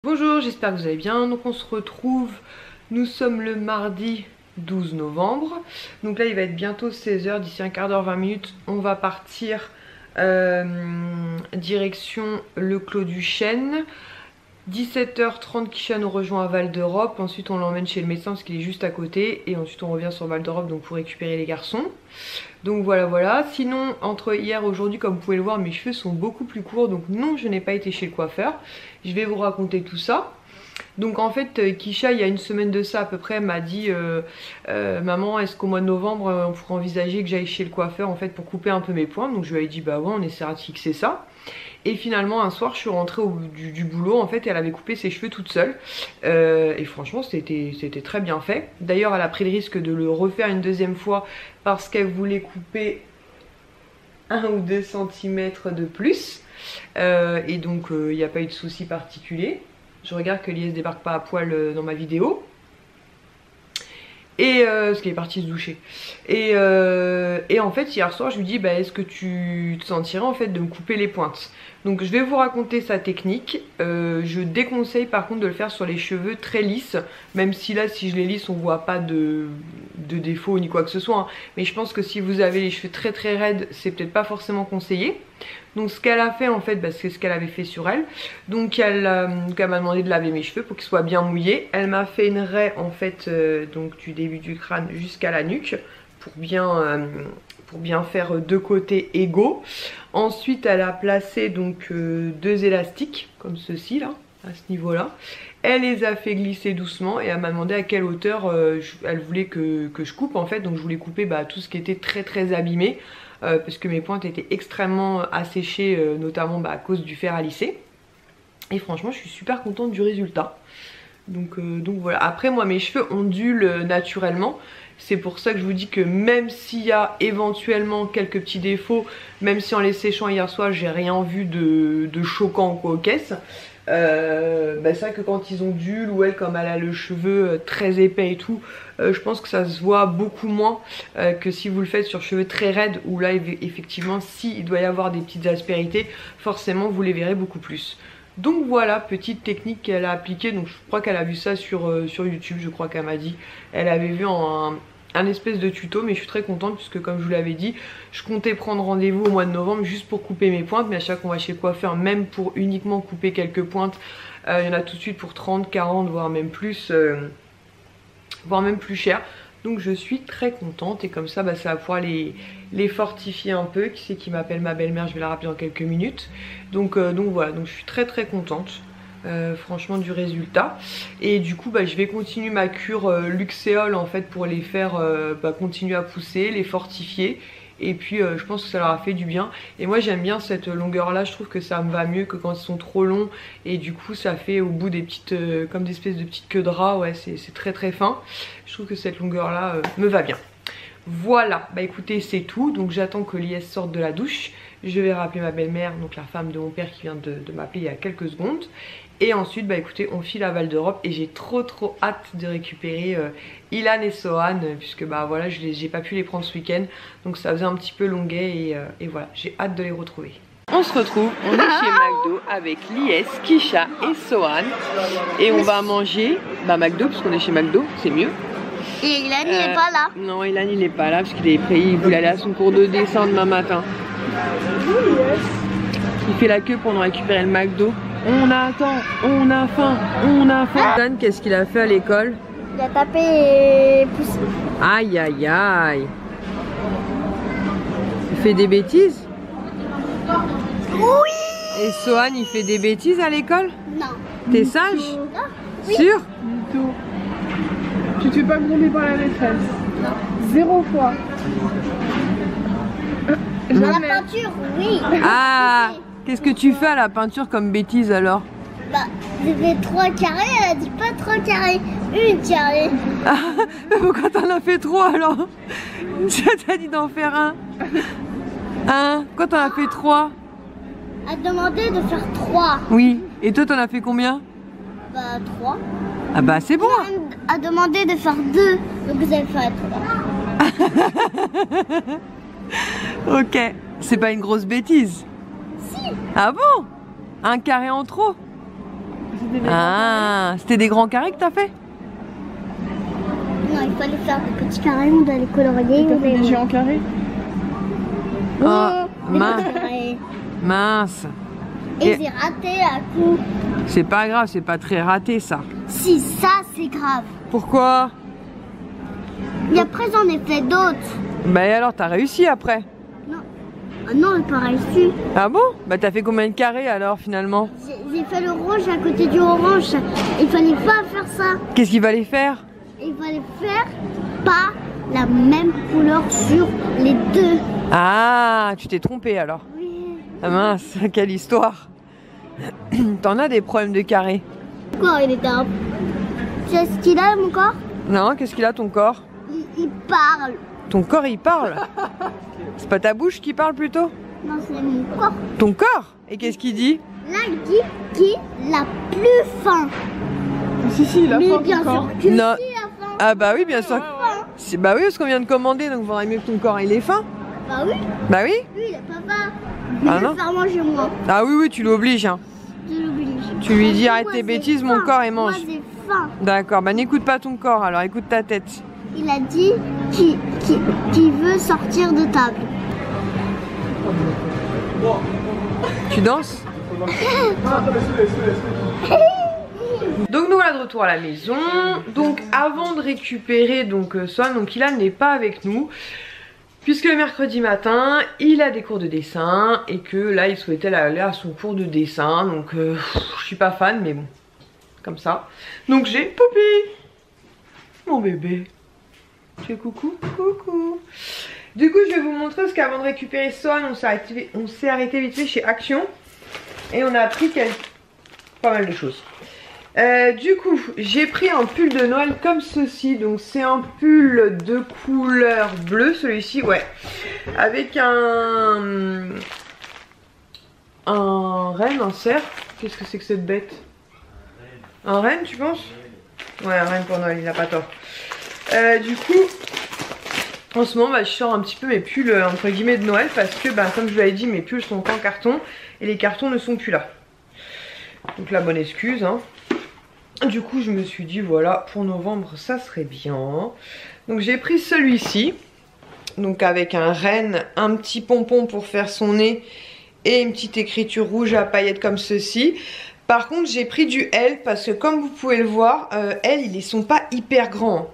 Bonjour, j'espère que vous allez bien. Donc on se retrouve, nous sommes le mardi 12 novembre. Donc là il va être bientôt 16 h, d'ici un quart d'heure, 20 minutes, on va partir direction le Clos du Chêne. 17h30, Kisha nous rejoint à Val d'Europe. Ensuite on l'emmène chez le médecin parce qu'il est juste à côté. Et ensuite on revient sur Val d'Europe donc pour récupérer les garçons. Donc voilà. Sinon entre hier et aujourd'hui, comme vous pouvez le voir, mes cheveux sont beaucoup plus courts. Donc non, je n'ai pas été chez le coiffeur. Je vais vous raconter tout ça. Donc en fait Kisha, il y a une semaine de ça à peu près, m'a dit maman, est-ce qu'au mois de novembre on pourrait envisager que j'aille chez le coiffeur en fait pour couper un peu mes points. Donc je lui ai dit bah ouais, on essaiera de fixer ça. Et finalement un soir je suis rentrée du boulot en fait et elle avait coupé ses cheveux toute seule et franchement c'était très bien fait. D'ailleurs elle a pris le risque de le refaire une deuxième fois parce qu'elle voulait couper 1 ou 2 cm de plus et donc il n'y a pas eu de souci particulier. Je regarde que Lies débarque pas à poil dans ma vidéo. Et parce qu'elle est partie se doucher. Et en fait hier soir je lui dis bah, est-ce que tu te sentirais en fait de me couper les pointes. Donc je vais vous raconter sa technique. Je déconseille par contre de le faire sur les cheveux très lisses. Même si là si je les lisse on voit pas de défaut ni quoi que ce soit hein. Mais je pense que si vous avez les cheveux très raides, c'est peut-être pas forcément conseillé. Donc ce qu'elle a fait en fait, bah, c'est ce qu'elle avait fait sur elle. Donc elle m'a demandé de laver mes cheveux pour qu'ils soient bien mouillés. Elle m'a fait une raie en fait donc du début du crâne jusqu'à la nuque pour bien faire 2 côtés égaux. Ensuite elle a placé donc 2 élastiques comme ceci là, à ce niveau là. Elle les a fait glisser doucement et elle m'a demandé à quelle hauteur elle voulait que je coupe en fait. Donc je voulais couper bah, tout ce qui était très abîmé. Parce que mes pointes étaient extrêmement asséchées notamment bah, à cause du fer à lisser. Et franchement je suis super contente du résultat. Donc voilà. Après moi mes cheveux ondulent naturellement. C'est pour ça que je vous dis que même s'il y a éventuellement quelques petits défauts, même si en les séchant hier soir j'ai rien vu de choquant quoi aux caisses, bah c'est vrai que quand ils ondulent ou elle comme elle a le cheveu très épais et tout, je pense que ça se voit beaucoup moins que si vous le faites sur cheveux très raides où là effectivement s'il doit y avoir des petites aspérités, forcément vous les verrez beaucoup plus. Donc voilà, petite technique qu'elle a appliquée. Donc je crois qu'elle a vu ça sur YouTube, je crois qu'elle m'a dit. Elle avait vu un espèce de tuto, mais je suis très contente puisque comme je vous l'avais dit, je comptais prendre rendez-vous au mois de novembre juste pour couper mes pointes. Mais à chaque fois qu'on va chez le coiffeur, même pour uniquement couper quelques pointes, il y en a tout de suite pour 30, 40, voire même plus cher. Donc je suis très contente et comme ça bah, ça va pouvoir les fortifier un peu. Qui c'est qui m'appelle ma belle-mère, je vais la rappeler dans quelques minutes. Donc voilà, donc je suis très contente franchement du résultat. Et du coup bah, je vais continuer ma cure Luxéol en fait pour les faire bah, continuer à pousser, les fortifier. Et puis je pense que ça leur a fait du bien. Et moi j'aime bien cette longueur là, je trouve que ça me va mieux que quand ils sont trop longs. Et du coup ça fait au bout des petites comme des espèces de petites queues de rat. Ouais c'est très fin. Je trouve que cette longueur là me va bien. Voilà, bah écoutez c'est tout. Donc j'attends que Lies sorte de la douche. Je vais rappeler ma belle-mère, donc la femme de mon père qui vient de m'appeler il y a quelques secondes. Et ensuite bah écoutez on file à Val d'Europe et j'ai trop hâte de récupérer Ilan et Sohan puisque bah voilà j'ai pas pu les prendre ce week-end. Donc ça faisait un petit peu longuet et voilà j'ai hâte de les retrouver. On se retrouve, on est chez McDo avec Lies, Kisha et Sohan. Et on va manger bah McDo parce qu'on est chez McDo, c'est mieux. Et Ilan il est pas là. Non Ilan il est pas là parce qu'il est prêt, il voulait aller à son cours de dessin demain matin. Il fait la queue pour nous récupérer le McDo. On attend, on a faim, on a faim. Dan, qu'est-ce qu'il a fait à l'école? Il a tapé et poussé. Aïe aïe aïe. Il fait des bêtises? Oui. Et Sohan il fait des bêtises à l'école? Non. T'es sage? Non. Oui. Sûr? Mytho. Tu te fais pas gronder par la maîtresse? Non. 0 fois. La peinture, oui. Ah, qu'est-ce que tu fais à la peinture comme bêtise alors? Bah, j'ai fait 3 carrés, elle a dit pas 3 carrés, 1 carré. Ah, pourquoi t'en as fait 3 alors? Tu t'as dit d'en faire un. Hein? Pourquoi t'en as fait 3? A demandé de faire 3. Oui, et toi t'en as fait combien? Bah 3. Ah bah c'est bon. A demandé de faire 2, donc vous avez fait 3. Ok, c'est pas une grosse bêtise. Si. Ah bon? Un carré en trop? C'était des Ah, c'était des grands carrés que t'as fait? Non, il fallait faire des petits carrés, on doit les colorier. T'as fait des géants carrés? Ah, mince. Ouais. Mince. Et Et- j'ai raté à coup. C'est pas grave, c'est pas très raté ça. Si, ça c'est grave. Pourquoi? Et après j'en ai fait d'autres. Bah et alors, t'as réussi après? Ah non, j'ai pas réussi. Ah bon? Bah t'as fait combien de carrés alors finalement? J'ai fait le rouge à côté du orange. Il fallait pas faire ça. Qu'est-ce qu'il fallait faire? Il fallait faire pas la même couleur sur les deux. Ah, tu t'es trompé alors. Oui. Ah mince, quelle histoire. T'en as des problèmes de carré? Mon corps, il est un... Tu sais ce qu'il a, mon corps? Non, qu'est-ce qu'il a ton corps? Il parle. Ton corps il parle? C'est pas ta bouche qui parle plutôt? Non, c'est mon corps. Ton corps? Et qu'est-ce qu'il dit? Là, il dit qu'il a plus faim. Si, il a Mais faim bien ton corps. sûr que Non. si, il a faim. Ah bah oui, bien sûr. Faim. Bah oui, parce qu'on vient de commander, donc il vaudrait mieux que ton corps il ait faim. Bah oui, Bah oui? lui, il a pas faim. Ah Il non. veut faire manger moi. Ah oui, oui, tu l'obliges. Hein. Je l'oblige. Tu lui dis, Moi, arrête tes j'ai bêtises, mon faim. corps, et mange. Moi, j'ai faim. D'accord, bah n'écoute pas ton corps alors, écoute ta tête. Il a dit qu'il veut sortir de table. Tu danses? Donc nous voilà de retour à la maison. Donc avant de récupérer donc Swan, donc Ilan n'est pas avec nous puisque le mercredi matin il a des cours de dessin et que là il souhaitait aller à son cours de dessin. Donc je suis pas fan mais bon, comme ça. Donc j'ai Poppy, mon bébé. Tu es coucou? Coucou. Du coup je vais vous montrer parce qu'avant de récupérer Swan on s'est arrêté vite fait chez Action et on a pris pas mal de choses. Du coup, j'ai pris un pull de Noël comme ceci. Donc c'est un pull de couleur bleue, celui-ci, ouais. Avec un renne, un cerf. Qu'est-ce que c'est que cette bête? Un renne, tu penses? Ouais, un renne pour Noël, il a pas tort. Du coup, en ce moment, bah, je sors un petit peu mes pulls entre guillemets de Noël parce que, bah, comme je vous l'avais dit, mes pulls sont en carton et les cartons ne sont plus là. Donc la bonne excuse, hein. Du coup je me suis dit voilà, pour novembre ça serait bien. Donc j'ai pris celui-ci, donc avec un renne, un petit pompon pour faire son nez et une petite écriture rouge à paillettes comme ceci. Par contre j'ai pris du L parce que comme vous pouvez le voir, L ils sont pas hyper grands.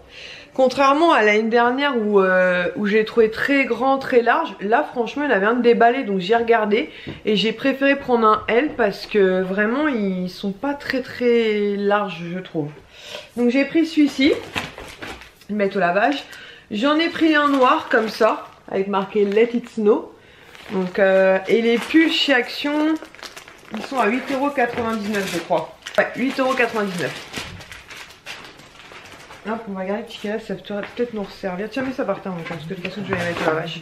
Contrairement à l'année dernière où j'ai trouvé très grand, très large, là franchement il avait un de déballé donc j'ai regardé et j'ai préféré prendre un L parce que vraiment ils sont pas très larges je trouve. Donc j'ai pris celui-ci, le mettre au lavage. J'en ai pris un noir comme ça avec marqué Let It Snow. Donc, et les pulls chez Action ils sont à 8,99 € je crois. Ouais, 8,99 €. Hop, on va regarder le ticket là, ça va peut-être nous resservir. Tiens, mets ça par terre en même temps, parce que de toute façon je vais les mettre au lavage.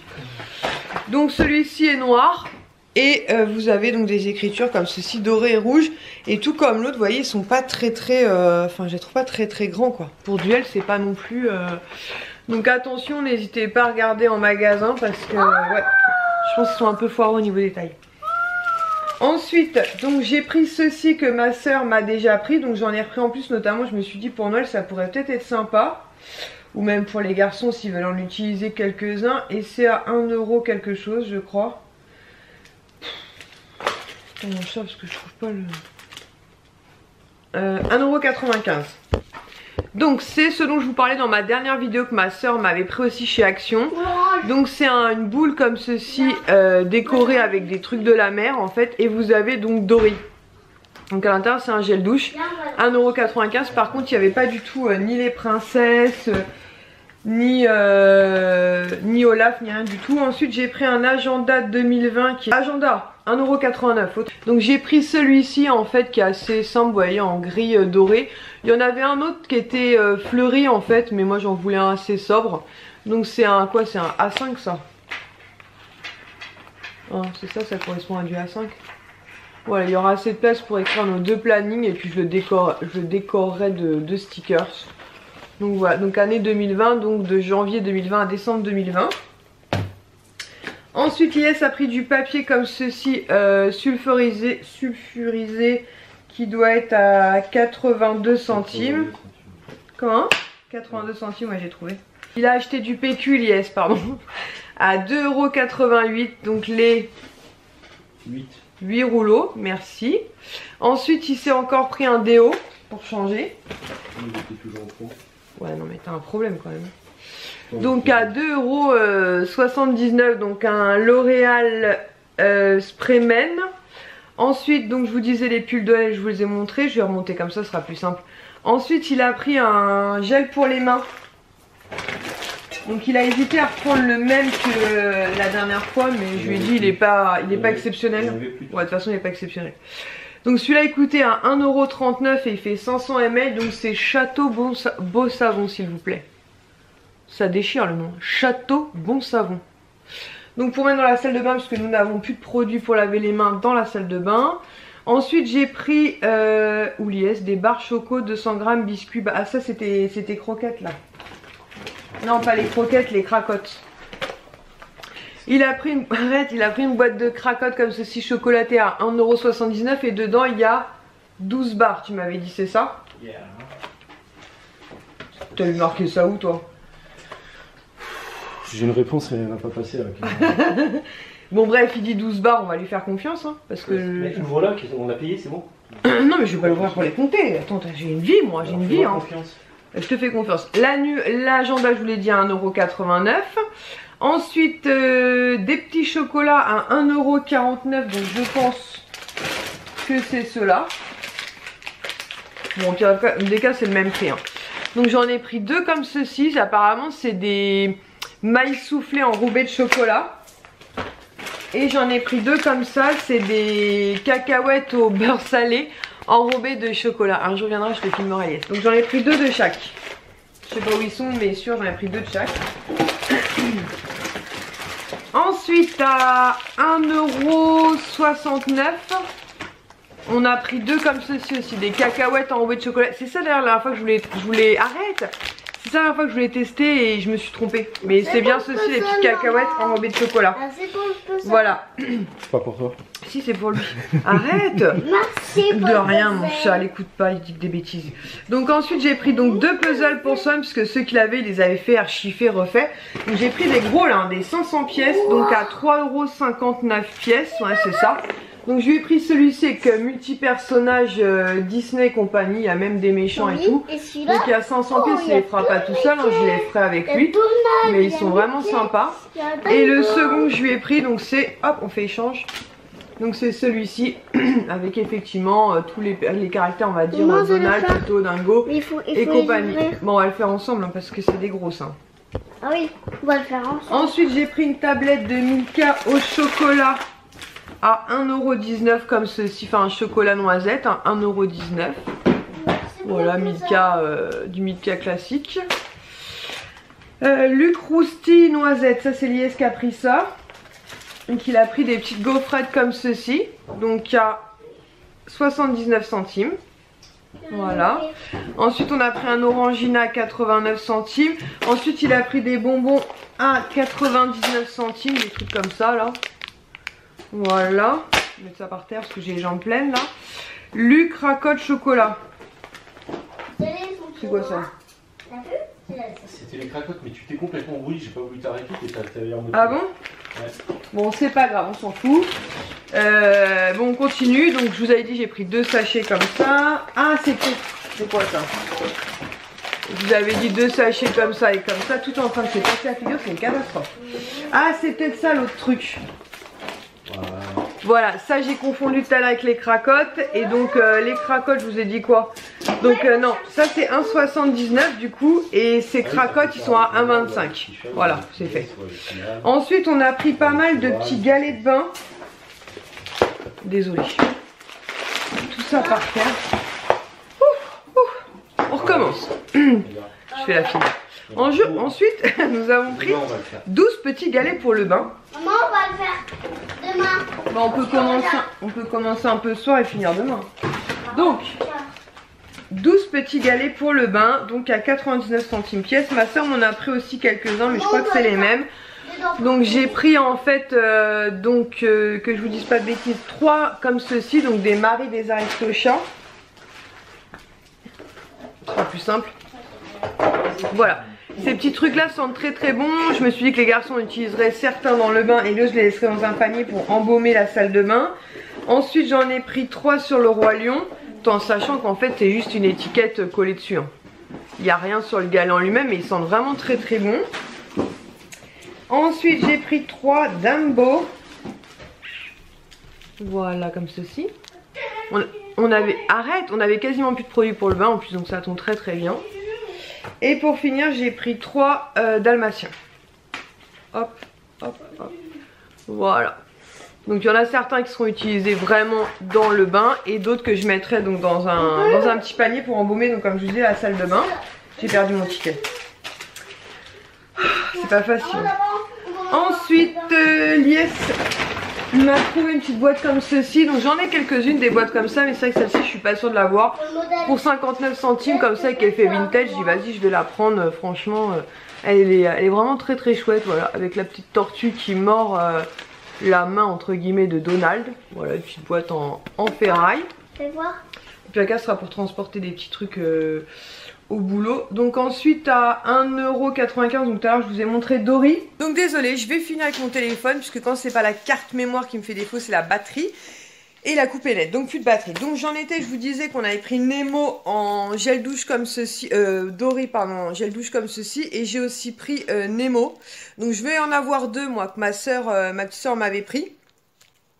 Donc celui-ci est noir. Et vous avez donc des écritures comme ceci, doré et rouge. Et tout comme l'autre, vous voyez, ils sont pas enfin, je les trouve pas très grands quoi. Pour duel, c'est pas non plus... Donc attention, n'hésitez pas à regarder en magasin parce que, ouais, je pense qu'ils sont un peu foireux au niveau des tailles. Ensuite, donc j'ai pris ceci que ma soeur m'a déjà pris, donc j'en ai repris en plus, notamment je me suis dit pour Noël ça pourrait peut-être être sympa, ou même pour les garçons s'ils veulent en utiliser quelques-uns, et c'est à 1 € quelque chose je crois. Putain, ça parce que je trouve pas le... 1,95 €. Donc c'est ce dont je vous parlais dans ma dernière vidéo que ma soeur m'avait pris aussi chez Action. Donc c'est une boule comme ceci décorée avec des trucs de la mer en fait. Et vous avez donc doré. Donc à l'intérieur c'est un gel douche. 1,95 €. Par contre il n'y avait pas du tout ni les princesses, ni Olaf, ni rien du tout. Ensuite j'ai pris un agenda 2020 qui est agenda 1,89 €. Donc j'ai pris celui-ci en fait qui est assez simple, vous voyez, en gris doré. Il y en avait un autre qui était fleuri en fait, mais moi j'en voulais un assez sobre. Donc c'est un quoi? C'est un A5 ça. Ah, c'est ça, ça correspond à du A5. Voilà, il y aura assez de place pour écrire nos deux plannings et puis je le décorerai de stickers. Donc voilà, donc année 2020, donc de janvier 2020 à décembre 2020. Ensuite, Lies a pris du papier comme ceci, sulfurisé, qui doit être à 82 centimes. Comment? 82 centimes, ouais, j'ai trouvé. Il a acheté du PQ, l'IS, pardon, à 2,88 €, donc les 8 rouleaux, merci. Ensuite, il s'est encore pris un déo pour changer. Ouais, non, mais t'as un problème quand même. Donc à 2,79 €, donc un L'Oréal Sprayman. Ensuite, donc je vous disais les pulls de lait, je vous les ai montrés. Je vais remonter comme ça, ce sera plus simple. Ensuite, il a pris un gel pour les mains. Donc il a hésité à reprendre le même que la dernière fois, mais je lui ai dit il est pas exceptionnel. Ouais, de toute façon il est pas exceptionnel. Donc celui-là il coûtait à 1,39 € et il fait 500 ml. Donc c'est Château Beau Savon, s'il vous plaît. Ça déchire le nom. Château Bon Savon. Donc pour mettre dans la salle de bain, parce que nous n'avons plus de produits pour laver les mains dans la salle de bain. Ensuite j'ai pris des barres choco 200 g biscuits. Ah ça c'était croquettes là. Non, pas les croquettes, les cracottes. Il a pris une boîte de cracottes comme ceci chocolatée à 1,79 € et dedans il y a 12 barres, tu m'avais dit, c'est ça? Yeah. T'as eu marqué ça où toi? J'ai une réponse, elle va pas passer là. Bon bref, il dit 12 barres, on va lui faire confiance hein, parce que... Voilà, on l'a payé, c'est bon. Non mais je vais pas l'ouvrir pour les compter. Attends, j'ai une vie moi, j'ai une vie hein. Je te fais confiance. L'agenda, je vous l'ai dit, à 1,89 €. Ensuite, des petits chocolats à 1,49 €. Donc, je pense que c'est ceux-là. Bon, au pire des cas, c'est le même prix. Hein. Donc, j'en ai pris deux comme ceci. Apparemment, c'est des mailles soufflées enrobées de chocolat. Et j'en ai pris deux comme ça. C'est des cacahuètes au beurre salé enrobés de chocolat. Un jour viendra, je te filmerai. Donc j'en ai pris deux de chaque. Je sais pas où ils sont, mais sûr, j'en ai pris deux de chaque. Ensuite, à 1,69 €, on a pris deux comme ceci aussi, des cacahuètes enrobées de chocolat. C'est ça d'ailleurs la dernière fois que je voulais... Arrête! C'est ça la dernière fois que je voulais tester et je me suis trompée. Mais c'est bien ceci, les petites cacahuètes enrobées de chocolat. Voilà. Pas pour toi. Si, c'est pour lui. Arrête. Merci. De rien, mon chat, l'écoute pas, il dit que des bêtises. Donc ensuite, j'ai pris donc deux puzzles pour Swan, puisque ceux qui l'avaient, ils les avaient fait, archifés, refaits. Donc j'ai pris des gros là, des 500 pièces, donc à 3,59 € pièces, ouais, c'est ça. Donc je lui ai pris celui-ci avec multi-personnages Disney et compagnie, il y a même des méchants et tout. Donc il y a 500 pièces, il les fera pas tout seul, hein, je les ferai avec lui. Mais ils sont vraiment sympas. Et le second que je lui ai pris, donc c'est, hop, on fait échange. Donc c'est celui-ci, avec effectivement tous les caractères, on va dire, Donald, Pluto, Dingo et compagnie. Bon, on va le faire ensemble, hein, parce que c'est des grosses. Hein. Ah oui, on va le faire ensemble. Ensuite, j'ai pris une tablette de Milka au chocolat à 1,19 € comme ceci, enfin un chocolat noisette, hein, 1,19 €. Voilà, Milka, du Milka classique. Luc Rousti noisette, ça c'est l'IS qui a pris ça. Donc il a pris des petites gaufrettes comme ceci, donc à 79 centimes. Voilà. Ensuite on a pris un Orangina à 89 centimes. Ensuite il a pris des bonbons à 99 centimes, des trucs comme ça là. Voilà. Je vais mettre ça par terre parce que j'ai les jambes pleines là. Luc Racotte chocolat. C'est quoi ça? C'était les cracottes, mais tu t'es complètement embrouillé, j'ai pas voulu t'arrêter. Ah bon? Ouais. Bon, c'est pas grave, on s'en fout. Bon, on continue. Donc, je vous avais dit, j'ai pris deux sachets comme ça. Ah, c'est quoi ça? Je vous avais dit deux sachets comme ça et comme ça. Tout en train de se casser la figure, c'est une catastrophe. Ah, c'est peut-être ça l'autre truc. Voilà, ça j'ai confondu tout à l'heure avec les cracottes. Et donc les cracottes, je vous ai dit quoi? Donc non, ça c'est 1,79 du coup. Et ces cracottes, ils sont à 1,25. Voilà, c'est fait. Ensuite, on a pris pas mal de petits galets de bain. Désolée. Tout ça par terre. On recommence. Je fais la finale. Ensuite, nous avons pris 12 petits galets pour le bain. Maman, on va le faire demain. Bon, on peut commencer un peu ce soir et finir demain. Donc, 12 petits galets pour le bain, donc à 99 centimes pièce. Ma soeur m'en a pris aussi quelques-uns, mais je crois que c'est les mêmes. Donc j'ai pris en fait, que je vous dise pas de bêtises, 3 comme ceci, donc des Marie des Aristochats. sera plus simple. Voilà. Ces petits trucs là sentent très très bon. Je me suis dit que les garçons utiliseraient certains dans le bain et l'autre je les laisserai dans un panier pour embaumer la salle de bain. Ensuite j'en ai pris 3 sur le Roi Lion, tout en sachant qu'en fait c'est juste une étiquette collée dessus. Hein. Il n'y a rien sur le galet en lui-même mais ils sentent vraiment très très bon. Ensuite j'ai pris 3 Dumbo. Voilà comme ceci. On avait quasiment plus de produits pour le bain en plus donc ça tombe très très bien. Et pour finir j'ai pris 3 dalmatiens. Hop, hop, hop. Voilà. Donc il y en a certains qui seront utilisés vraiment dans le bain et d'autres que je mettrai donc dans un petit panier pour embaumer donc comme je vous disais la salle de bain. J'ai perdu mon ticket. C'est pas facile. Ensuite Lies m'a trouvé une petite boîte comme ceci. Donc j'en ai quelques-unes des boîtes comme ça mais c'est vrai que celle-ci je suis pas sûre de l'avoir. Pour 59 centimes comme ça avec effet vintage, je dis vas-y je vais la prendre. Franchement elle est vraiment très très chouette. Voilà, avec la petite tortue qui mord la main entre guillemets de Donald. Voilà, une petite boîte en ferraille. Fais voir. Et puis la case sera pour transporter des petits trucs au boulot. Donc ensuite à 1,95 €, donc tout à l'heure je vous ai montré Dory. Donc désolé, je vais finir avec mon téléphone puisque quand c'est pas la carte mémoire qui me fait défaut, c'est la batterie. Et la coupe est LED, donc plus de batterie. Donc j'en étais, je vous disais qu'on avait pris Nemo en gel douche comme ceci, Dory pardon, en gel douche comme ceci. Et j'ai aussi pris Nemo. Donc je vais en avoir 2 moi que ma petite soeur m'avait pris.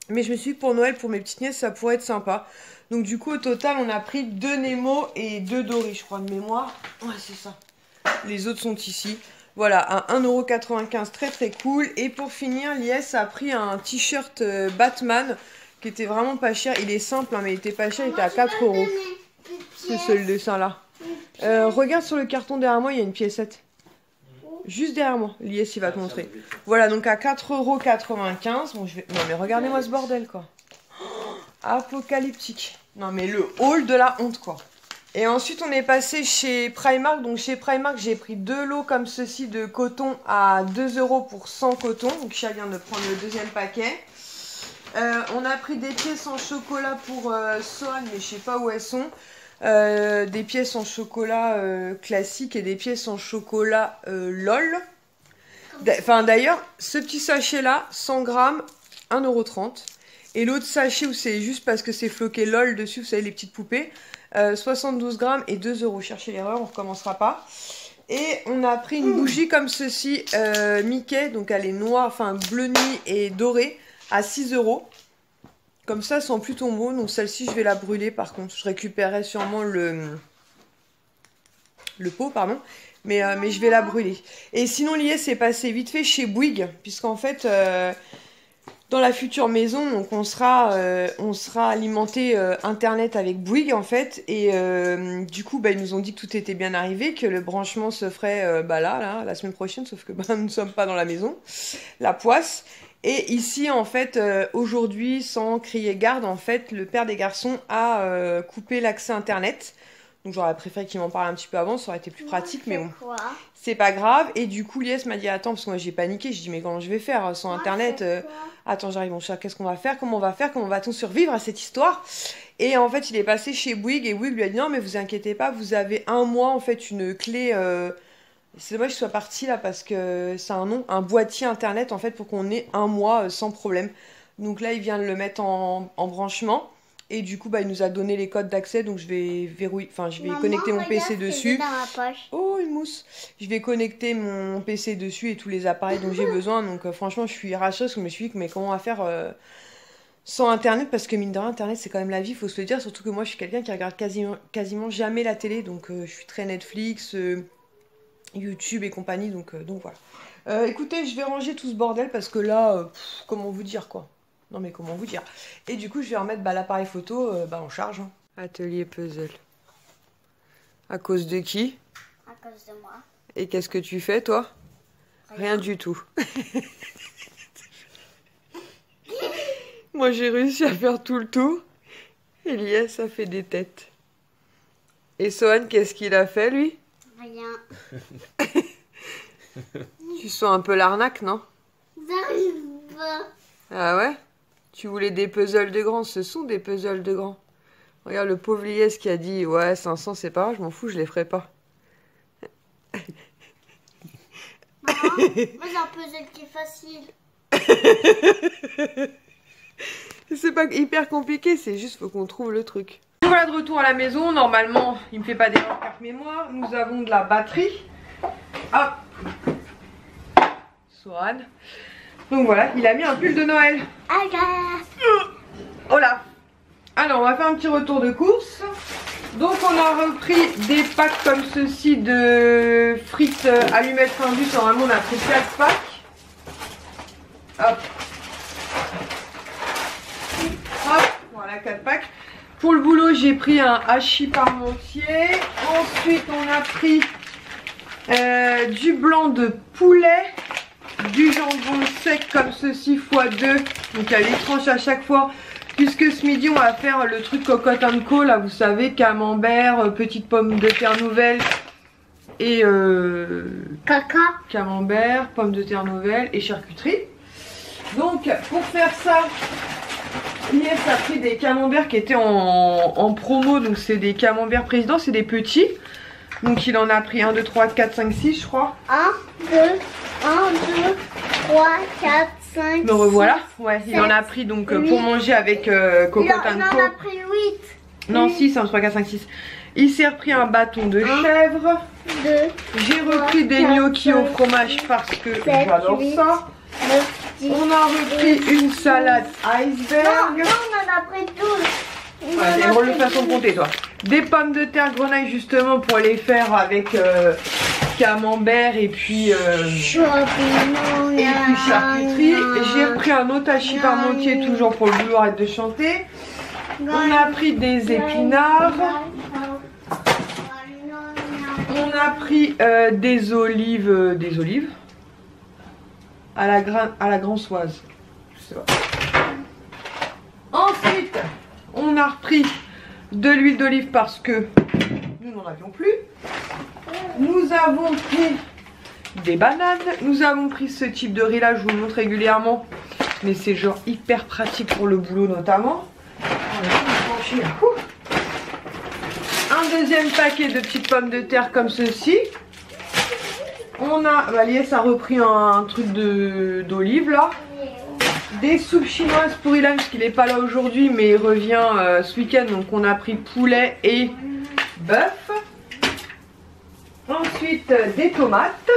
Mais je me suis dit pour Noël, pour mes petites nièces, ça pourrait être sympa. Donc du coup au total on a pris 2 Nemo et 2 Dory je crois de mémoire. Ouais c'est ça. Les autres sont ici. Voilà, à 1,95 €, très très cool. Et pour finir, Lies a pris un t-shirt Batman qui était vraiment pas cher. Il est simple hein, mais il était pas cher, il était à 4 €. C'est ce le dessin là. Regarde sur le carton derrière moi, il y a une piécette. Juste derrière moi, Lies il va te montrer. Voilà, donc à 4,95 €. Bon, non mais regardez-moi ce bordel quoi. Apocalyptique. Non mais le haul de la honte quoi. Et ensuite on est passé chez Primark. Donc chez Primark j'ai pris 2 lots comme ceci de coton à 2 € pour 100 cotons. Donc Chia vient de prendre le deuxième paquet. On a pris des pièces en chocolat pour Sohan mais je sais pas où elles sont. Des pièces en chocolat classique et des pièces en chocolat LOL. Enfin d'ailleurs ce petit sachet là 100 grammes 1,30 €. Et l'autre sachet où c'est juste parce que c'est floqué LOL dessus, vous savez les petites poupées, 72 grammes et 2 €. Cherchez l'erreur, on recommencera pas. Et on a pris une bougie comme ceci, Mickey, donc elle est noire, enfin bleu nuit et dorée, à 6 €. Comme ça, elles sont plutôt beaux. Donc celle-ci, je vais la brûler par contre. Je récupérerai sûrement le pot, pardon. Mais je vais la brûler. Et sinon, Lies est passé vite fait chez Bouygues, puisqu'en fait... dans la future maison, donc on sera alimenté internet avec Bouygues en fait. Et du coup, ils nous ont dit que tout était bien arrivé, que le branchement se ferait là, la semaine prochaine, sauf que nous ne sommes pas dans la maison, la poisse. Et ici, en fait, aujourd'hui, sans crier garde, en fait, le père des garçons a coupé l'accès internet. Donc j'aurais préféré qu'il m'en parle un petit peu avant, ça aurait été plus pratique, mais bon, c'est pas grave. Et du coup, Lies m'a dit, attends, parce que moi j'ai paniqué, j'ai dit, mais comment je vais faire sans internet attends, j'arrive mon chat, qu'est-ce qu'on va faire? Comment on va faire? Comment va-t-on survivre à cette histoire? Et en fait, il est passé chez Bouygues, et Bouygues lui a dit, non, mais vous inquiétez pas, vous avez 1 mois, en fait, une clé... C'est dommage que je sois partie là, parce que c'est un nom, un boîtier internet, en fait, pour qu'on ait 1 mois sans problème. Donc là, il vient de le mettre en branchement. Et du coup, il nous a donné les codes d'accès, donc je vais verrouiller, enfin je vais connecter mon PC dessus. Oh, une mousse. Je vais connecter mon PC dessus et tous les appareils dont j'ai besoin. Donc franchement, je suis rassureuse, parce que je me suis dit, mais comment on va faire sans internet? Parce que mine de rien, internet c'est quand même la vie, faut se le dire. Surtout que moi, je suis quelqu'un qui regarde quasiment jamais la télé, donc je suis très Netflix, YouTube et compagnie, donc voilà. Écoutez, je vais ranger tout ce bordel parce que là, comment vous dire quoi? Non mais comment vous dire? Et du coup je vais remettre l'appareil photo en charge. Hein. Atelier puzzle. À cause de qui? À cause de moi. Et qu'est-ce que tu fais toi? Rien du tout. Moi j'ai réussi à faire tout le tour. Elias a fait des têtes. Et Sohan, qu'est-ce qu'il a fait lui? Rien. Tu sens un peu l'arnaque, non? J'arrive pas. Ah ouais? Tu voulais des puzzles de grands, ce sont des puzzles de grands. Regarde le pauvre Liès qui a dit ouais 500 c'est pas grave, je m'en fous, je les ferai pas. Maman, moi j'ai un puzzle qui est facile. C'est pas hyper compliqué, c'est juste faut qu'on trouve le truc. Voilà de retour à la maison, normalement il me fait pas d'erreur carte mémoire. Nous avons de la batterie. Hop. Swan. Donc voilà, il a mis un pull de Noël. Oh là. Alors on va faire un petit retour de course. Donc on a repris des packs comme ceci de frites allumettes Findus. Normalement on a pris 4 packs. Hop. Hop, voilà 4 packs. Pour le boulot j'ai pris un hachis parmentier. Ensuite on a pris du blanc de poulet. Du jambon sec comme ceci x2. Donc il y a les tranches à chaque fois. Puisque ce midi on va faire le truc Cocotte & Co, là vous savez, camembert, petite pomme de terre nouvelle et Caca. camembert, pomme de terre nouvelle et charcuterie. Donc pour faire ça, Liès a pris des camemberts qui étaient en promo, donc c'est des camemberts président, c'est des petits. Donc il en a pris 1, 2, 3, 4, 5, 6 je crois. 1, 2, 3, 4, 5, Me revoilà. 6, Ouais, il 7, en a pris donc 8. pour manger avec Cocotte & Il en Co. a pris 8. Non, 6, 1, 3, 4, 5, 6. Il s'est repris un bâton de chèvre. 2. J'ai repris des gnocchis au fromage parce que j'adore ça. 9, 10. On a repris une salade iceberg. Non, on en a pris 12. Ouais, drôle de façon de compter toi. Des pommes de terre grenaille justement pour les faire avec camembert et puis charcuterie. J'ai repris un autre hachis parmentier toujours pour le boulot, arrête de chanter. On a pris des épinards. On a pris des olives à la grançoise. Je sais pas. Ensuite, on a repris de l'huile d'olive parce que nous n'en avions plus. Nous avons pris des bananes. Nous avons pris ce type de riz là, je vous le montre régulièrement. Mais c'est genre hyper pratique pour le boulot notamment. Un deuxième paquet de petites pommes de terre comme ceci. On a, Liès a repris un truc d'olive là. Des soupes chinoises pour Ilan parce qu'il n'est pas là aujourd'hui mais il revient ce week-end. Donc on a pris poulet et bœuf. Ensuite des tomates.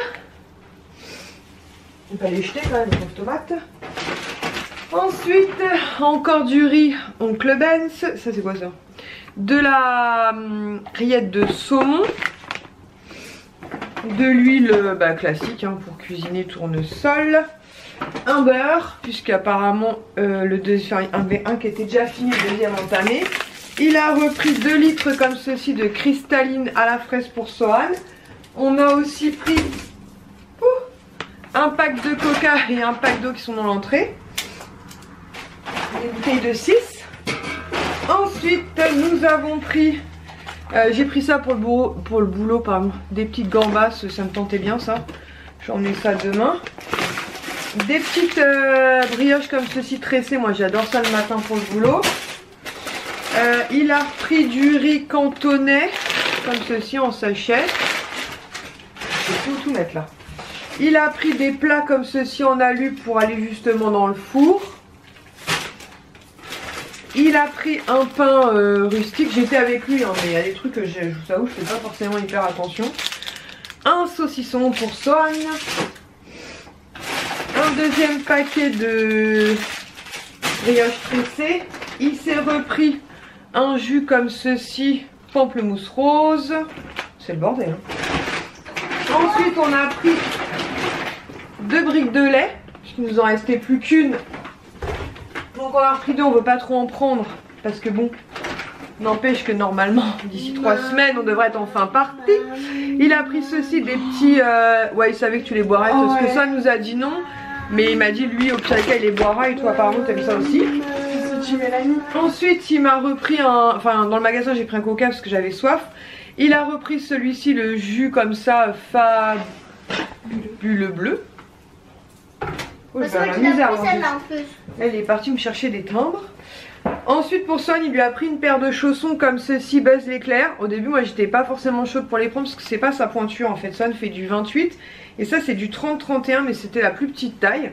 On va les jeter quand même, les pauvres tomates. Ensuite encore du riz Oncle Ben's. Ça c'est quoi ça? De la rillette de saumon. De l'huile classique hein, pour cuisiner tournesol. Un beurre, puisqu'apparemment le deuxième, un qui était déjà fini, le deuxième entamé. Il a repris 2 litres comme ceci de cristalline à la fraise pour Sohan. On a aussi pris un pack de coca et un pack d'eau qui sont dans l'entrée. Des bouteilles de 6. Ensuite, nous avons pris, j'ai pris ça pour le boulot, pardon, des petites gambas, ça me tentait bien ça. J'en ai ça demain. Des petites brioches comme ceci tressées, moi j'adore ça le matin pour le boulot. Il a pris du riz cantonais comme ceci en sachet. Je vais tout mettre là. Il a pris des plats comme ceci en alu pour aller justement dans le four. Il a pris un pain rustique, j'étais avec lui hein, mais il y a des trucs que je vous avoue je fais pas forcément hyper attention. Un saucisson pour Sohan. Un deuxième paquet de brioches tressées. Il s'est repris un jus comme ceci, pamplemousse rose. C'est le bordel. Hein. Ensuite, on a pris 2 briques de lait, puisqu'il nous en restait plus qu'une. Donc on a repris 2, on veut pas trop en prendre, parce que bon, n'empêche que normalement, d'ici 3 semaines, on devrait être enfin parti. Il a pris ceci, des petits... ouais, il savait que tu les boirais, parce que ça nous a dit non. Mais il m'a dit, lui, au pire cas, il les boira, et toi, apparemment, t'aimes ça aussi. Ensuite, il m'a repris un... Enfin, dans le magasin, j'ai pris un coca parce que j'avais soif. Il a repris celui-ci, le jus comme ça, fabuleux bleu. Oh, je vais à la misère. Elle est partie me chercher des timbres. Ensuite pour Swan, il lui a pris une paire de chaussons comme ceci, Buzz l'éclair. Au début moi j'étais pas forcément chaude pour les prendre parce que c'est pas sa pointure en fait. Swan fait du 28 et ça c'est du 30-31 mais c'était la plus petite taille.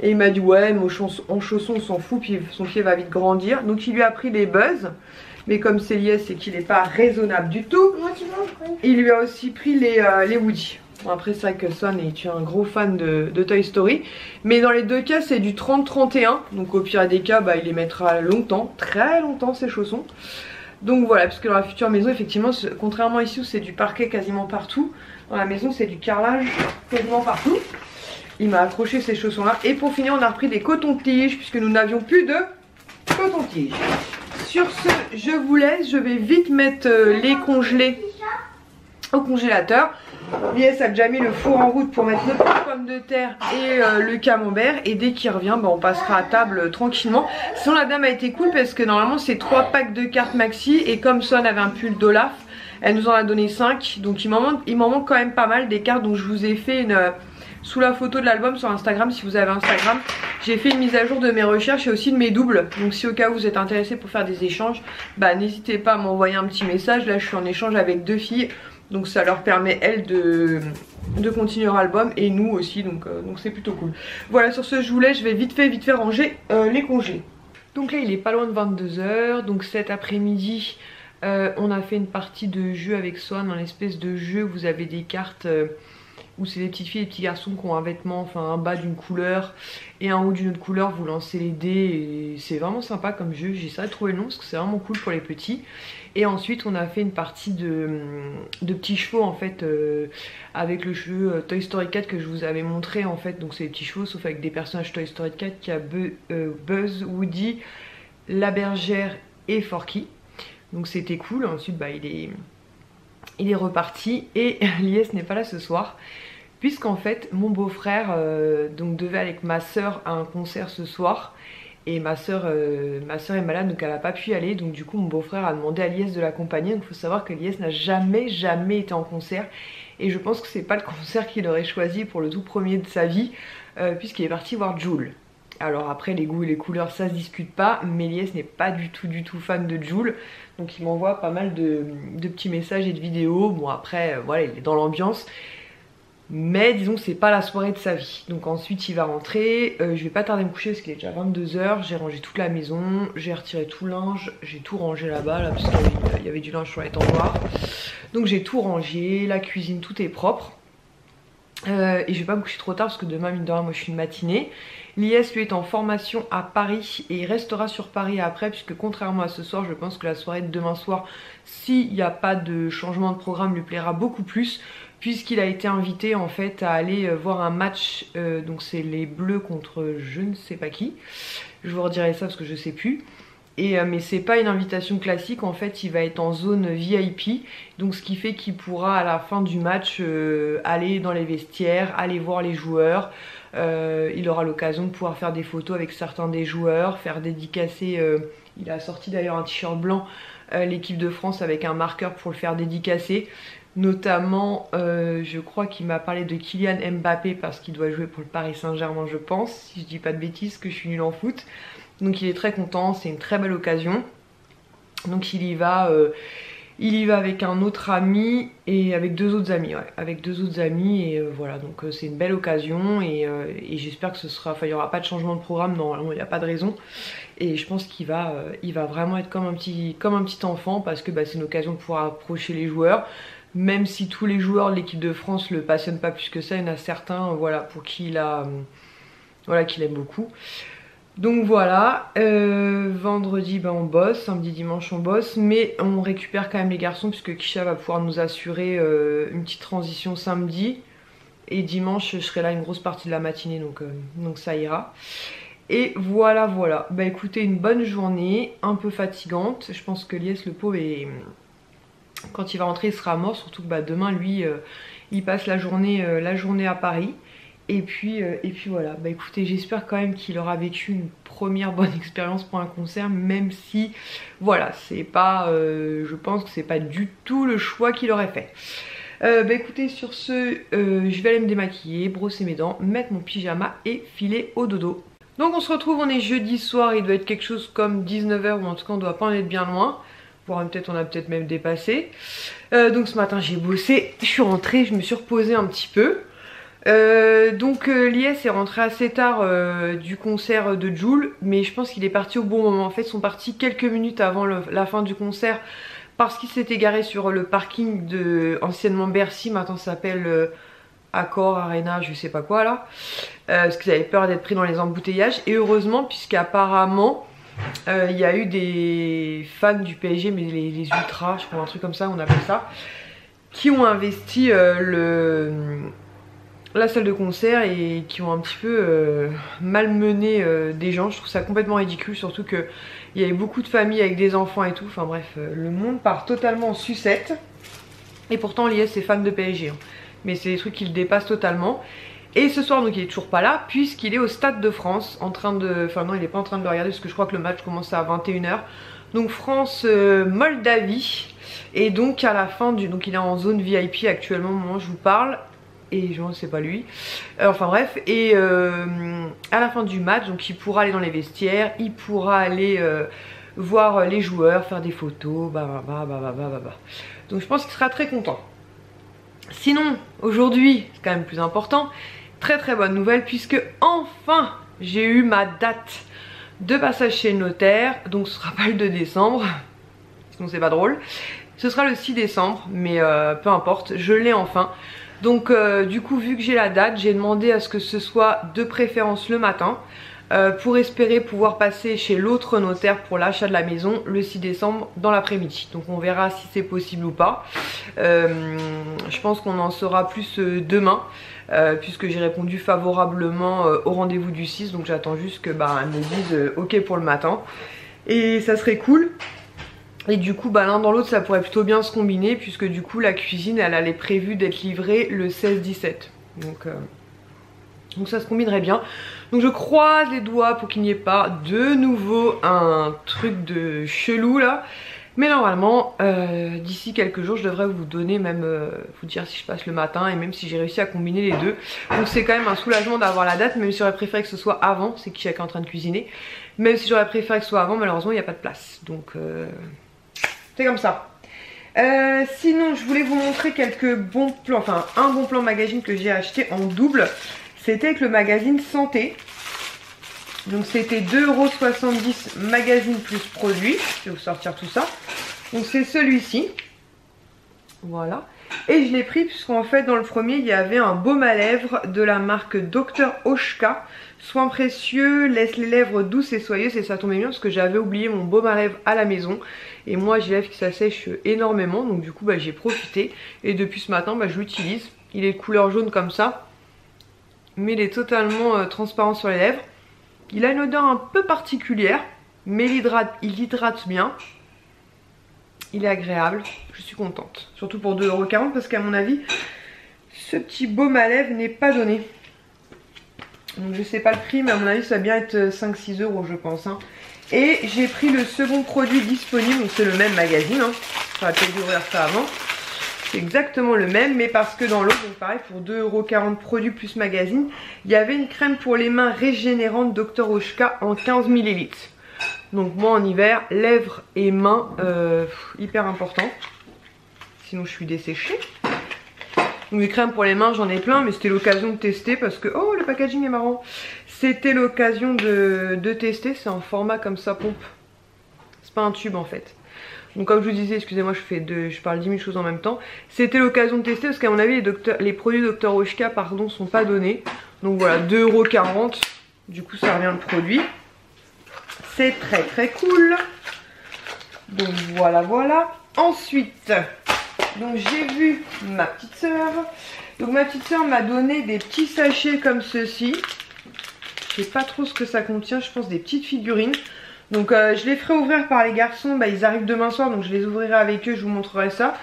Et il m'a dit ouais mais en chaussons on s'en fout puis son pied va vite grandir. Donc il lui a pris les Buzz. Mais comme c'est liesse et qu'il n'est pas raisonnable du tout, il lui a aussi pris les Woody. Bon, après c'est vrai que Swan est un gros fan de Toy Story. Mais dans les deux cas c'est du 30-31. Donc au pire des cas bah, il les mettra longtemps, très longtemps ces chaussons. Donc voilà, parce que dans la future maison effectivement, contrairement ici où c'est du parquet quasiment partout, dans la maison c'est du carrelage quasiment partout. Il m'a accroché ces chaussons là. Et pour finir on a repris des cotons-tiges puisque nous n'avions plus de cotons-tiges. Sur ce, je vous laisse, je vais vite mettre les congelés au congélateur. Lies a déjà mis le four en route pour mettre notre pomme de terre et le camembert. Et dès qu'il revient, bah, on passera à table tranquillement. Sinon la dame a été cool parce que normalement c'est 3 packs de cartes maxi. Et comme Swan avait un pull d'Olaf, elle nous en a donné 5. Donc il m'en manque quand même pas mal des cartes. Donc je vous ai fait une... sous la photo de l'album sur Instagram, si vous avez Instagram, j'ai fait une mise à jour de mes recherches et aussi de mes doubles. Donc si au cas où vous êtes intéressé pour faire des échanges, bah n'hésitez pas à m'envoyer un petit message. Là je suis en échange avec 2 filles, donc ça leur permet elles de continuer leur album et nous aussi, donc c'est plutôt cool. Voilà, sur ce je vous laisse, je vais vite fait ranger les congés. Donc là il est pas loin de 22 h, donc cet après-midi on a fait une partie de jeu avec Swan, un espèce de jeu, vous avez des cartes... où c'est des petites filles et des petits garçons qui ont un vêtement, enfin un bas d'une couleur et un haut d'une autre couleur, vous lancez les dés et c'est vraiment sympa comme jeu. J'essaierai de trouver le nom parce que c'est vraiment cool pour les petits. Et ensuite on a fait une partie de petits chevaux en fait avec le jeu Toy Story 4 que je vous avais montré en fait. Donc c'est des petits chevaux sauf avec des personnages Toy Story 4 qui a Buzz, Woody, la bergère et Forky. Donc c'était cool. Ensuite bah il est reparti et Lies n'est pas là ce soir puisqu'en fait mon beau-frère donc devait aller avec ma soeur à un concert ce soir et ma soeur est malade donc elle n'a pas pu y aller, donc du coup mon beau-frère a demandé à Lies de l'accompagner. Donc il faut savoir que Lies n'a jamais été en concert et je pense que c'est pas le concert qu'il aurait choisi pour le tout premier de sa vie puisqu'il est parti voir Jul. Alors après les goûts et les couleurs ça se discute pas, mais Lies n'est pas du tout fan de Jul. Donc il m'envoie pas mal de petits messages et de vidéos. Bon après voilà il est dans l'ambiance. Mais disons que c'est pas la soirée de sa vie. Donc ensuite il va rentrer. Je vais pas tarder à me coucher parce qu'il est déjà 22 h. J'ai rangé toute la maison. J'ai retiré tout le linge. J'ai tout rangé là-bas là, parce qu'il y avait du linge sur les tiroirs. Donc j'ai tout rangé. La cuisine tout est propre. Et je vais pas me coucher trop tard parce que demain mine de rien moi je suis une matinée. Lies lui est en formation à Paris et il restera sur Paris après puisque contrairement à ce soir je pense que la soirée de demain soir, s'il n'y a pas de changement de programme, lui plaira beaucoup plus puisqu'il a été invité en fait à aller voir un match, donc c'est les Bleus contre je ne sais pas qui, je vous redirai ça parce que je sais plus. Mais c'est pas une invitation classique, en fait il va être en zone VIP, donc ce qui fait qu'il pourra à la fin du match aller dans les vestiaires, aller voir les joueurs, il aura l'occasion de pouvoir faire des photos avec certains des joueurs, faire dédicacer, il a sorti d'ailleurs un t-shirt blanc, l'équipe de France avec un marqueur pour le faire dédicacer. Notamment, je crois qu'il m'a parlé de Kylian Mbappé parce qu'il doit jouer pour le Paris Saint-Germain je pense, si je dis pas de bêtises que je suis nulle en foot. Donc il est très content, c'est une très belle occasion. Donc il y va avec un autre ami et avec 2 autres amis, ouais, avec 2 autres amis et voilà, donc c'est une belle occasion et j'espère que ce sera, enfin il n'y aura pas de changement de programme, normalement il n'y a pas de raison. Et je pense qu'il va vraiment être comme un petit enfant parce que bah, c'est une occasion de pouvoir approcher les joueurs. Même si tous les joueurs de l'équipe de France le passionnent pas plus que ça, il y en a certains voilà, pour qui qu'il aime beaucoup. Donc voilà, vendredi on bosse, samedi dimanche on bosse, mais on récupère quand même les garçons puisque Kisha va pouvoir nous assurer une petite transition samedi. Et dimanche je serai là une grosse partie de la matinée, donc ça ira. Et voilà. Bah écoutez, une bonne journée, un peu fatigante. Je pense que Lies le pauvre quand il va rentrer il sera mort, surtout que bah, demain lui il passe la journée à Paris. Et puis voilà, bah écoutez, j'espère quand même qu'il aura vécu une première bonne expérience pour un concert, même si, voilà, c'est pas, je pense que c'est pas du tout le choix qu'il aurait fait. Bah écoutez, sur ce, je vais aller me démaquiller, brosser mes dents, mettre mon pyjama et filer au dodo. Donc on se retrouve, on est jeudi soir, il doit être quelque chose comme 19 h ou en tout cas on doit pas en être bien loin. Voire peut-être on a peut-être même dépassé. Donc ce matin j'ai bossé, je suis rentrée, je me suis reposée un petit peu. Lies est rentré assez tard du concert de Jul, mais je pense qu'il est parti au bon moment. En fait, ils sont partis quelques minutes avant la fin du concert parce qu'il s'était garé sur le parking de anciennement Bercy, maintenant ça s'appelle Accor Arena, je sais pas quoi là, parce qu'ils avaient peur d'être pris dans les embouteillages. Et heureusement, puisqu'apparemment il y a eu des fans du PSG, mais les ultras, je crois un truc comme ça on appelle ça, qui ont investi la salle de concert et qui ont un petit peu malmené des gens. Je trouve ça complètement ridicule, surtout qu'il y avait beaucoup de familles avec des enfants et tout. Enfin bref, le monde part totalement en sucette. Et pourtant Lies est fan de PSG, hein. Mais c'est des trucs qui le dépassent totalement. Et ce soir donc il est toujours pas là puisqu'il est au Stade de France en train de... Enfin non, il est pas en train de le regarder parce que je crois que le match commence à 21 h. Donc France-Moldavie. Et donc à la fin du... Donc il est en zone VIP actuellement au moment où je vous parle. Et je ne sais pas lui. Enfin bref. Et à la fin du match, donc il pourra aller dans les vestiaires. Il pourra aller voir les joueurs, faire des photos. Donc je pense qu'il sera très content. Sinon, aujourd'hui, c'est quand même plus important. Très bonne nouvelle puisque enfin j'ai eu ma date de passage chez le notaire. Donc ce sera pas le 2 décembre, sinon c'est pas drôle. Ce sera le 6 décembre, mais peu importe, je l'ai enfin. Donc du coup, vu que j'ai la date, j'ai demandé à ce que ce soit de préférence le matin pour espérer pouvoir passer chez l'autre notaire pour l'achat de la maison le 6 décembre dans l'après-midi. Donc on verra si c'est possible ou pas. Je pense qu'on en saura plus demain. Puisque j'ai répondu favorablement au rendez-vous du 6, donc j'attends juste que elle me dise ok pour le matin, et ça serait cool. Et du coup l'un dans l'autre ça pourrait plutôt bien se combiner, puisque du coup la cuisine elle allait prévue d'être livrée le 16-17, donc ça se combinerait bien. Donc je croise les doigts pour qu'il n'y ait pas de nouveau un truc de chelou là. Mais normalement, d'ici quelques jours, je devrais vous donner même, vous dire si je passe le matin et même si j'ai réussi à combiner les deux. Donc c'est quand même un soulagement d'avoir la date, même si j'aurais préféré que ce soit avant, c'est qui chacun en train de cuisiner. Même si j'aurais préféré que ce soit avant, malheureusement il n'y a pas de place. Donc c'est comme ça. Sinon, je voulais vous montrer quelques bons plans, enfin un bon plan magazine que j'ai acheté en double. C'était avec le magazine Santé. Donc c'était 2,70 € magazine plus produit. Je vais vous sortir tout ça. Donc c'est celui-ci. Voilà. Et je l'ai pris puisqu'en fait dans le premier il y avait un baume à lèvres de la marque Dr Oshka. Soin précieux, laisse les lèvres douces et soyeuses. Et ça tombait bien parce que j'avais oublié mon baume à lèvres à la maison. Et moi j'ai les lèvres qui s'assèchent énormément. Donc du coup j'ai profité. Et depuis ce matin je l'utilise. Il est de couleur jaune comme ça. Mais il est totalement transparent sur les lèvres. Il a une odeur un peu particulière, mais il hydrate bien. Il est agréable, je suis contente. Surtout pour 2,40 € parce qu'à mon avis, ce petit baume à lèvres n'est pas donné. Donc je sais pas le prix, mais à mon avis ça va bien être 5-6 € je pense. Hein. Et j'ai pris le second produit disponible, donc c'est le même magazine. Hein. J'aurais peut-être dû ouvrir ça avant. C'est exactement le même, mais parce que dans l'autre, donc pareil, pour 2,40 € produit plus magazine, il y avait une crème pour les mains régénérante Dr Oshka en 15 ml. Donc moi en hiver, lèvres et mains, hyper important. Sinon je suis desséchée. Donc des crèmes pour les mains, j'en ai plein, mais c'était l'occasion de tester parce que... Oh, le packaging est marrant. C'était l'occasion de tester, c'est en format comme ça, pompe. C'est pas un tube en fait. Donc comme je vous disais, excusez-moi, je parle 10 000 choses en même temps. C'était l'occasion de tester parce qu'à mon avis les produits Dr Oshka sont pas donnés. Donc voilà, 2,40 €. Du coup ça revient le produit. C'est très cool. Donc voilà. Ensuite, donc j'ai vu ma petite soeur. Donc ma petite soeur m'a donné des petits sachets comme ceci. Je sais pas trop ce que ça contient, je pense des petites figurines. Donc je les ferai ouvrir par les garçons, ils arrivent demain soir, donc je les ouvrirai avec eux, je vous montrerai ça.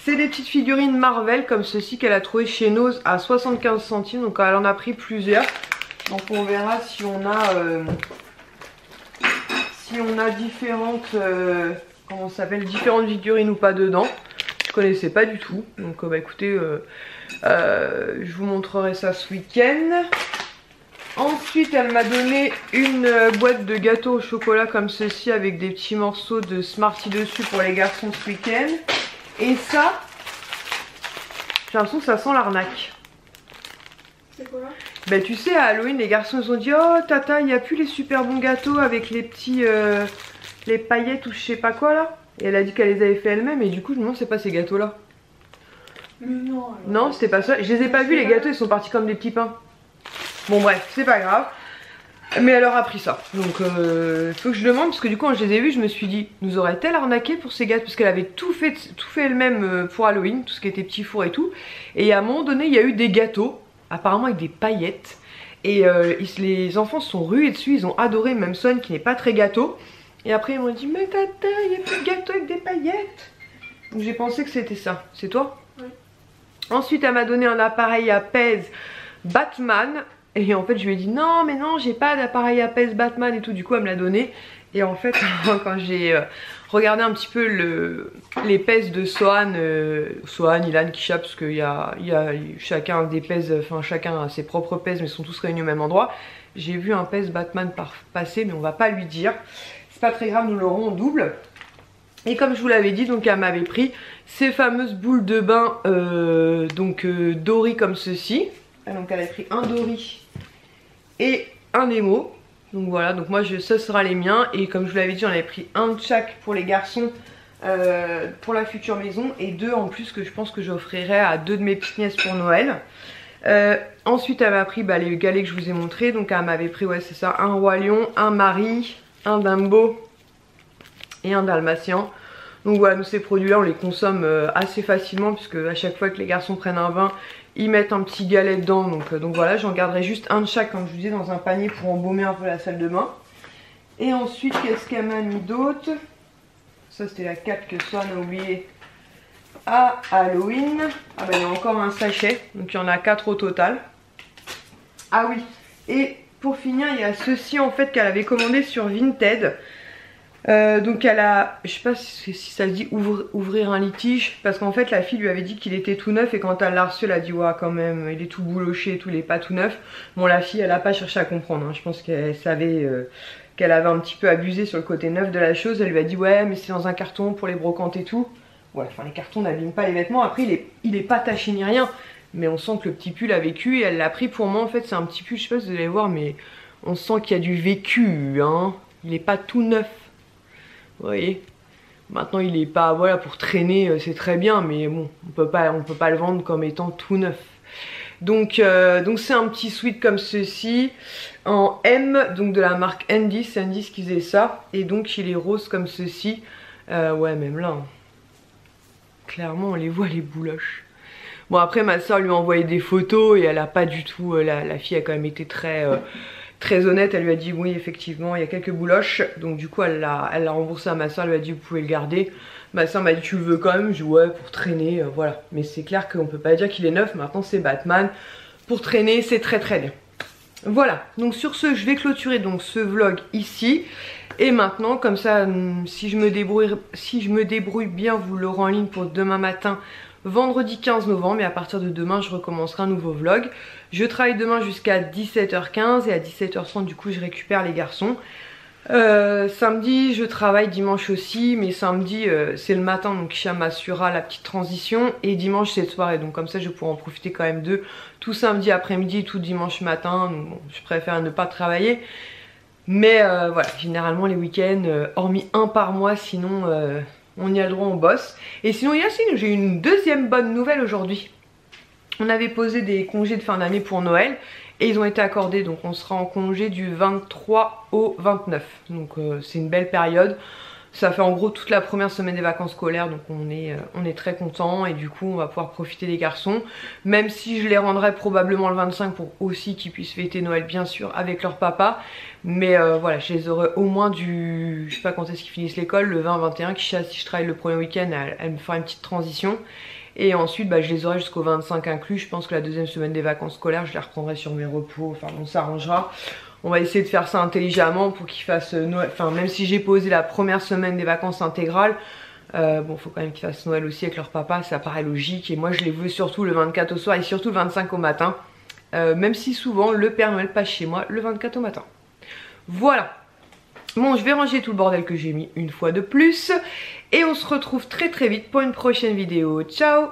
C'est des petites figurines Marvel comme ceci qu'elle a trouvé chez Nose à 75 centimes, donc elle en a pris plusieurs. Donc on verra si on a différentes, comment ça s'appelle, différentes figurines ou pas dedans. Je connaissais pas du tout, donc écoutez, je vous montrerai ça ce week-end. Ensuite, elle m'a donné une boîte de gâteaux au chocolat comme ceci avec des petits morceaux de Smarties dessus pour les garçons ce week-end. Et ça, j'ai l'impression que ça sent l'arnaque. C'est quoi? Ben tu sais, à Halloween, les garçons ils ont dit oh tata, il n'y a plus les super bons gâteaux avec les petits les paillettes ou je sais pas quoi là. Et elle a dit qu'elle les avait fait elle-même et du coup je me demande c'est pas ces gâteaux là. Mais non. Alors... Non, c'était pas ça. Je les ai pas vus les gâteaux, ils sont partis comme des petits pains. Bon bref, c'est pas grave. Mais elle leur a pris ça. Donc faut que je demande parce que du coup quand je les ai vus, je me suis dit nous aurait-elle arnaqué pour ces gâteaux parce qu'elle avait tout fait elle-même pour Halloween, tout ce qui était petit four et tout. Et à un moment donné, il y a eu des gâteaux apparemment avec des paillettes. Et les enfants se sont rués dessus, ils ont adoré, même Son qui n'est pas très gâteau. Et après ils m'ont dit mais tata, il y a plus de gâteau avec des paillettes. Donc j'ai pensé que c'était ça. C'est toi? Oui. Ensuite elle m'a donné un appareil à pèse Batman. Et en fait je lui ai dit non mais non j'ai pas d'appareil à pèse Batman et tout. Du coup elle me l'a donné. Et en fait quand j'ai regardé un petit peu les pèses de Sohan, Ilan, Kisha, parce qu'il y a chacun des pèses, enfin chacun a ses propres pèses mais ils sont tous réunis au même endroit. J'ai vu un pèse Batman passer mais on va pas lui dire. C'est pas très grave, nous l'aurons en double. Et comme je vous l'avais dit, donc elle m'avait pris ces fameuses boules de bain Dory comme ceci. Donc elle a pris un Dory et un Nemo. Donc voilà, donc moi ce sera les miens. Et comme je vous l'avais dit, j'en avais pris un de chaque pour les garçons pour la future maison. Et deux en plus que je pense que j'offrirai à deux de mes petites nièces pour Noël. Ensuite elle m'a pris les galets que je vous ai montrés. Donc elle m'avait pris, ouais c'est ça, un Roi Lion, un Marie, un Dumbo et un Dalmatien. Donc voilà, nous ces produits là on les consomme assez facilement puisque à chaque fois que les garçons prennent un bain ils mettent un petit galet dedans. Donc voilà, j'en garderai juste un de chaque comme je vous disais dans un panier pour embaumer un peu la salle de bain. Et ensuite qu'est-ce qu'elle m'a mis d'autre? Ça c'était la cape que Swan a oublié à Halloween. Ah bah il y a encore un sachet, donc il y en a 4 au total. Ah oui, et pour finir il y a ceci en fait qu'elle avait commandé sur Vinted. Donc elle a, je sais pas si ça se dit ouvrir un litige, parce qu'en fait la fille lui avait dit qu'il était tout neuf et quand elle l'a reçu elle a dit ouais quand même il est tout bouloché et tout, il est pas tout neuf. Bon la fille elle a pas cherché à comprendre, hein. Je pense qu'elle savait qu'elle avait un petit peu abusé sur le côté neuf de la chose. Elle lui a dit ouais mais c'est dans un carton pour les brocantes et tout. Ouais enfin les cartons n'abîment pas les vêtements, après il est pas taché ni rien. Mais on sent que le petit pull a vécu et elle l'a pris pour moi en fait, c'est un petit pull, je sais pas si vous allez voir mais on sent qu'il y a du vécu hein. Il est pas tout neuf. Vous voyez, maintenant il est pas, voilà, pour traîner c'est très bien mais bon on peut pas le vendre comme étant tout neuf. Donc c'est un petit sweat comme ceci en M, donc de la marque Andy, c'est Andy qui faisait ça. Et donc il est rose comme ceci. Ouais même là hein. Clairement on les voit les bouloches. Bon après ma soeur lui a envoyé des photos et elle a pas du tout, la fille a quand même été très honnête, elle lui a dit oui effectivement il y a quelques bouloches. Donc du coup elle l'a remboursé à ma soeur, elle lui a dit vous pouvez le garder. Ma soeur m'a dit tu le veux quand même, je dis ouais pour traîner, voilà. Mais c'est clair qu'on peut pas dire qu'il est neuf, maintenant c'est Batman. Pour traîner c'est très bien. Voilà, donc sur ce je vais clôturer donc ce vlog ici. Et maintenant comme ça si je me débrouille bien vous l'aurez en ligne pour demain matin, vendredi 15 novembre, et à partir de demain je recommencerai un nouveau vlog. Je travaille demain jusqu'à 17h15 et à 17h30 du coup je récupère les garçons. Samedi je travaille, dimanche aussi, mais samedi c'est le matin donc Kisha m'assurera la petite transition et dimanche c'est soirée, donc comme ça je pourrai en profiter quand même d'eux tout samedi après-midi, tout dimanche matin. Donc bon, je préfère ne pas travailler. Mais voilà, généralement les week-ends, hormis un par mois, sinon on y a le droit, on bosse. Et sinon Yacine, j'ai une deuxième bonne nouvelle aujourd'hui. On avait posé des congés de fin d'année pour Noël et ils ont été accordés. Donc on sera en congé du 23 au 29. Donc c'est une belle période. Ça fait en gros toute la première semaine des vacances scolaires. Donc on est très contents et du coup on va pouvoir profiter des garçons. Même si je les rendrai probablement le 25 pour aussi qu'ils puissent fêter Noël bien sûr avec leur papa. Mais voilà, je les aurai au moins je sais pas quand est-ce qu'ils finissent l'école, le 20-21. Kisha, si je travaille le premier week-end, elle me fera une petite transition. Et ensuite je les aurai jusqu'au 25 inclus. Je pense que la deuxième semaine des vacances scolaires je les reprendrai sur mes repos. Enfin on s'arrangera. On va essayer de faire ça intelligemment pour qu'ils fassent Noël. Enfin même si j'ai posé la première semaine des vacances intégrales, bon faut quand même qu'ils fassent Noël aussi avec leur papa, ça paraît logique. Et moi je les veux surtout le 24 au soir et surtout le 25 au matin. même si souvent le Père Noël passe chez moi le 24 au matin. Voilà. Bon, je vais ranger tout le bordel que j'ai mis une fois de plus. Et on se retrouve très très vite pour une prochaine vidéo. Ciao!